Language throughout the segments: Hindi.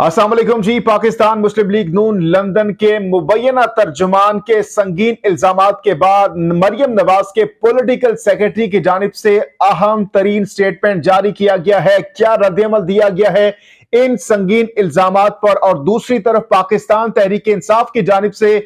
अस्सलाम वालेकुम जी। पाकिस्तान मुस्लिम लीग नून लंदन के मुबैना तर्जुमान के संगीन इल्जामात के बाद मरियम नवाज के पॉलिटिकल सेक्रेटरी की जानिब से अहम तरीन स्टेटमेंट जारी किया गया है। क्या रद्दअमल दिया गया है इन संगीन इल्जामात पर, और दूसरी तरफ पाकिस्तान तहरीक इंसाफ की जानिब से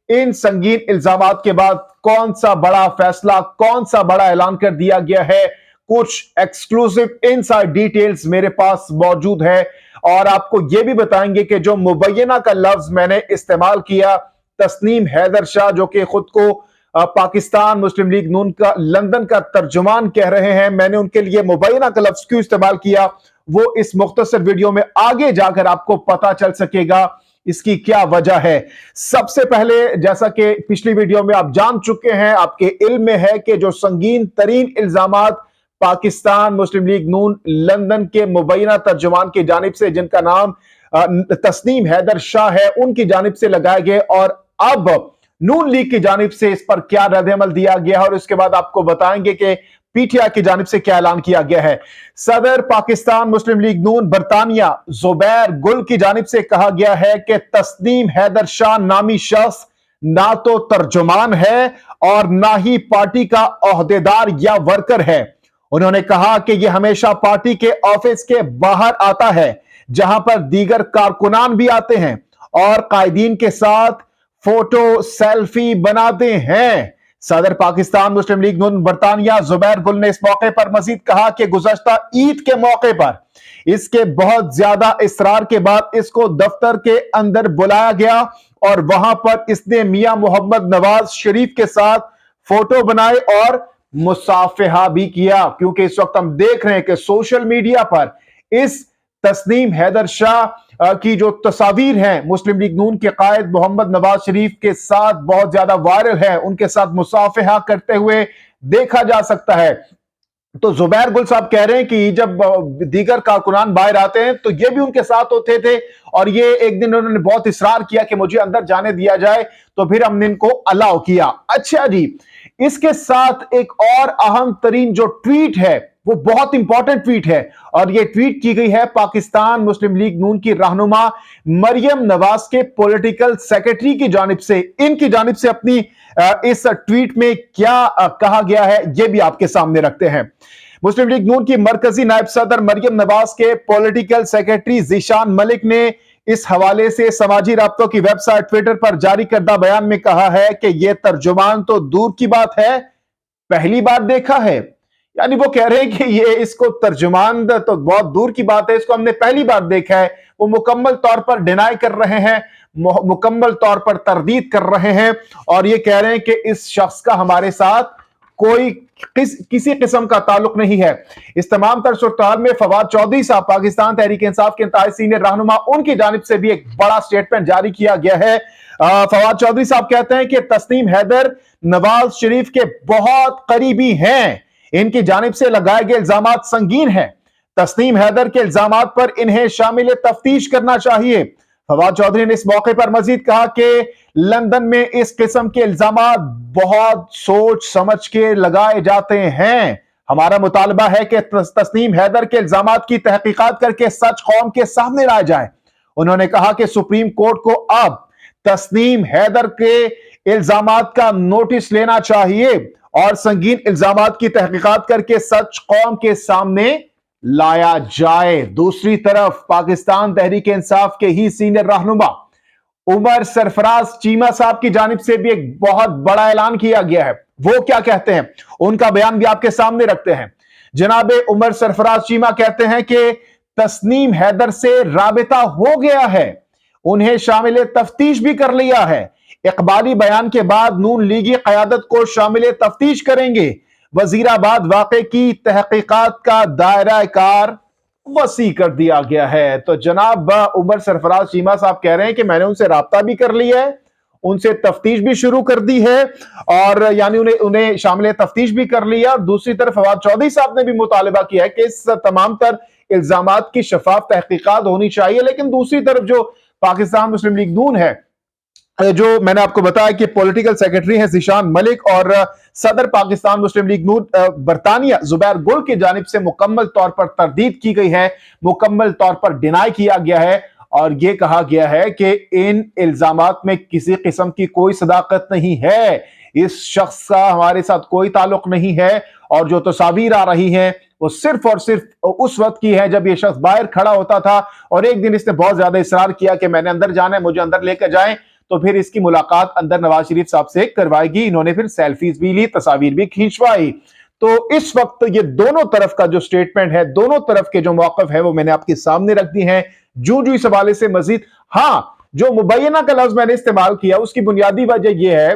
इन संगीन इल्जामात के बाद कौन सा बड़ा फैसला, कौन सा बड़ा ऐलान कर दिया गया है। कुछ एक्सक्लूसिव इनसाइड डिटेल्स मेरे पास मौजूद है और आपको यह भी बताएंगे कि जो मुबैना का लफ्ज मैंने इस्तेमाल किया, तस्नीम हैदर शाह जो कि खुद को पाकिस्तान मुस्लिम लीग नून का लंदन का तर्जुमान कह रहे हैं, मैंने उनके लिए मुबैना का लफ्ज क्यों इस्तेमाल किया वो इस मुख्तसर वीडियो में आगे जाकर आपको पता चल सकेगा। इसकी क्या वजह है। सबसे पहले, जैसा कि पिछली वीडियो में आप जान चुके हैं, आपके इल्म में है कि जो संगीन तरीन इल्जामात पाकिस्तान मुस्लिम लीग नून लंदन के मुबैना तर्जुमान की जानिब से, जिनका नाम तस्नीम हैदर शाह है, उनकी जानिब से लगाए गए, और अब नून लीग की जानिब से इस पर क्या रद्दअमल दिया गया है और इसके बाद आपको बताएंगे कि पीटीआई की जानिब से क्या ऐलान किया गया है। सदर पाकिस्तान मुस्लिम लीग नून बरतानिया जुबैर गुल की जानिब से कहा गया है कि तस्नीम हैदर शाह नामी शख्स ना तो तर्जुमान है और ना ही पार्टी का ओहदेदार या वर्कर है। उन्होंने कहा कि यह हमेशा पार्टी के ऑफिस के बाहर आता है, जहां पर दीगर कारकुनान भी आते हैं और कायदीन के साथ फोटो सेल्फी बनाते हैं। सदर पाकिस्तान मुस्लिम लीग नून बरतानिया जुबैर गुल ने इस मौके पर मजीद कहा कि गुज़श्ता ईद के मौके पर इसके बहुत ज्यादा इसरार के बाद इसको दफ्तर के अंदर बुलाया गया और वहां पर इसने मियां मोहम्मद नवाज शरीफ के साथ फोटो बनाए और मुसाफिहा भी किया, क्योंकि इस वक्त हम देख रहे हैं कि सोशल मीडिया पर इस तस्नीम हैदर शाह की जो तस्वीर हैं मुस्लिम लीग नून के कायद मोहम्मद नवाज शरीफ के साथ बहुत ज्यादा वायरल है, उनके साथ मुसाफिहा करते हुए देखा जा सकता है। तो जुबैर गुल साहब कह रहे हैं कि जब दीगर कारकुनान बाहर आते हैं तो ये भी उनके साथ होते थे, और ये एक दिन उन्होंने बहुत इसरार किया कि मुझे अंदर जाने दिया जाए, तो फिर हमने इनको अलाउ किया। अच्छा जी, इसके साथ एक और अहम तरीन जो ट्वीट है वो बहुत इंपॉर्टेंट ट्वीट है, और यह ट्वीट की गई है पाकिस्तान मुस्लिम लीग नून की रहनुमा मरियम नवाज के पॉलिटिकल सेक्रेटरी की जानिब से। इनकी जानिब से अपनी इस ट्वीट में क्या कहा गया है यह भी आपके सामने रखते हैं। मुस्लिम लीग नून की मरकजी नायब सदर मरियम नवाज के पॉलिटिकल सेक्रेटरी ज़ीशान मलिक ने इस हवाले से समाजी राब्तों की वेबसाइट ट्विटर पर जारी करदा बयान में कहा है कि यह तर्जुमान तो दूर की बात है, पहली बार देखा है। यानी वो कह रहे हैं कि ये इसको तर्जुमान तो बहुत दूर की बात है, इसको हमने पहली बार देखा है। वो मुकम्मल तौर पर डिनाई कर रहे हैं, मुकम्मल तौर पर तरदीद कर रहे हैं, और ये कह रहे हैं कि इस शख्स का हमारे साथ कोई किसी किस्म का ताल्लुक नहीं है। इस तमाम तर सूरत में फवाद चौधरी साहब, पाकिस्तान तहरीक इंसाफ के इंतहाई सीनियर रहनुमा, उनकी जानिब से भी एक बड़ा स्टेटमेंट जारी किया गया है। फवाद चौधरी साहब कहते हैं कि तस्नीम हैदर नवाज शरीफ के बहुत करीबी हैं, इनकी जानिब से लगाए गए इल्जामात संगीन हैं। तस्नीम हैदर के इल्जामात पर इन्हें शामिल तफ्तीश करना चाहिए। फवाद चौधरी ने इस मौके पर मजीद कहा कि लंदन में इस किस्म के इल्जामात बहुत सोच समझ के लगाए जाते हैं। हमारा मुतालबा है कि तस्नीम हैदर के इल्जामात की तहकीकात करके सच कौम के सामने लाया जाए। उन्होंने कहा कि सुप्रीम कोर्ट को अब तस्नीम हैदर के इल्जामात का नोटिस लेना चाहिए और संगीन इल्जामात की तहकीकात करके सच कौम के सामने लाया जाए। दूसरी तरफ पाकिस्तान तहरीक इंसाफ के ही सीनियर रहनुमा उमर सरफराज चीमा साहब की जानिब से भी एक बहुत बड़ा ऐलान किया गया है। वो क्या कहते हैं, उनका बयान भी आपके सामने रखते हैं। जनाबे उमर सरफराज चीमा कहते हैं कि तस्नीम हैदर से राबिता हो गया है, उन्हें शामिल तफ्तीश भी कर लिया है। इकबाली बयान के बाद नून लीगी क़यादत को शामिल तफ्तीश करेंगे। वजीराबाद वाक़े की तहकीकात का दायरा कार वसी कर दिया गया है। तो जनाब उमर सरफराज चीमा साहब कह रहे हैं कि मैंने उनसे राब्ता भी कर लिया है, उनसे तफ्तीश भी शुरू कर दी है, और यानी उन्हें शामिल तफ्तीश भी कर लिया। और दूसरी तरफ फवाद चौधरी साहब ने भी मुतालबा किया है कि इस तमाम तर इल्जामात की शफाफ तहकीकात होनी चाहिए। लेकिन दूसरी तरफ जो पाकिस्तान मुस्लिम लीग नून है, जो मैंने आपको बताया कि पॉलिटिकल सेक्रेटरी हैं ज़ीशान मलिक, और सदर पाकिस्तान मुस्लिम लीग नून बरतानिया जुबैर गुल की जानिब से मुकम्मल तौर पर तरदीद की गई है, मुकम्मल तौर पर डिनाई किया गया है, और ये कहा गया है कि इन इल्जामात में किसी किस्म की कोई सदाकत नहीं है, इस शख्स का हमारे साथ कोई ताल्लुक नहीं है, और जो तस्वीर आ रही हैं वो सिर्फ और सिर्फ उस वक्त की है जब ये शख्स बाहर खड़ा होता था और एक दिन इसने बहुत ज्यादा इसरार किया कि मैंने अंदर जाना है, मुझे अंदर लेकर जाएं, तो फिर इसकी मुलाकात अंदर नवाज शरीफ साहब से करवाएगी। इन्होंने फिर सेल्फीज भी ली, तस्वीर भी खींचवाई। तो इस वक्त ये दोनों तरफ का जो स्टेटमेंट है, दोनों तरफ के जो मौकफ है, वो मैंने आपके सामने रख दी है। जू इस हवाले से मजीद, हाँ, जो मुबैना का लफ्ज मैंने इस्तेमाल किया उसकी बुनियादी वजह यह है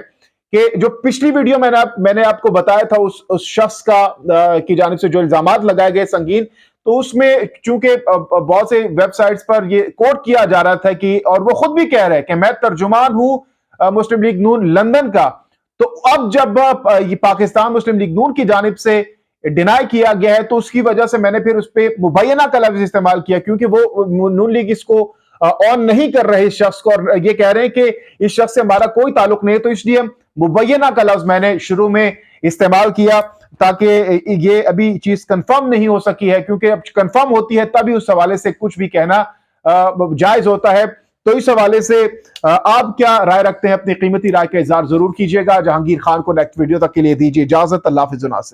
कि जो पिछली वीडियो मैंने आपको बताया था उस शख्स का की जानिब से जो इल्जामात लगाए गए संगीन, तो उसमें चूंकि बहुत से वेबसाइट्स पर ये कोट किया जा रहा था कि, और वो खुद भी कह रहे हैं कि मैं तर्जुमान हूं मुस्लिम लीग नून लंदन का, तो अब जब ये पाकिस्तान मुस्लिम लीग नून की जानिब से डिनाई किया गया है तो उसकी वजह से मैंने फिर उस पर मुबैना का लफ्ज इस्तेमाल किया, क्योंकि वो नून लीग इसको ऑन नहीं कर रहे इस शख्स को, और ये कह रहे हैं कि इस शख्स से हमारा कोई ताल्लुक नहीं है, तो इसलिए मुबैना का लफ्ज मैंने शुरू में इस्तेमाल किया ताकि ये अभी चीज कंफर्म नहीं हो सकी है, क्योंकि अब कंफर्म होती है तभी उस हवाले से कुछ भी कहना जायज होता है। तो इस हवाले से आप क्या राय रखते हैं, अपनी कीमती राय का इजहार जरूर कीजिएगा। जहांगीर खान को नेक्स्ट वीडियो तक के लिए दीजिए इजाजत। अल्लाह हाफिज़।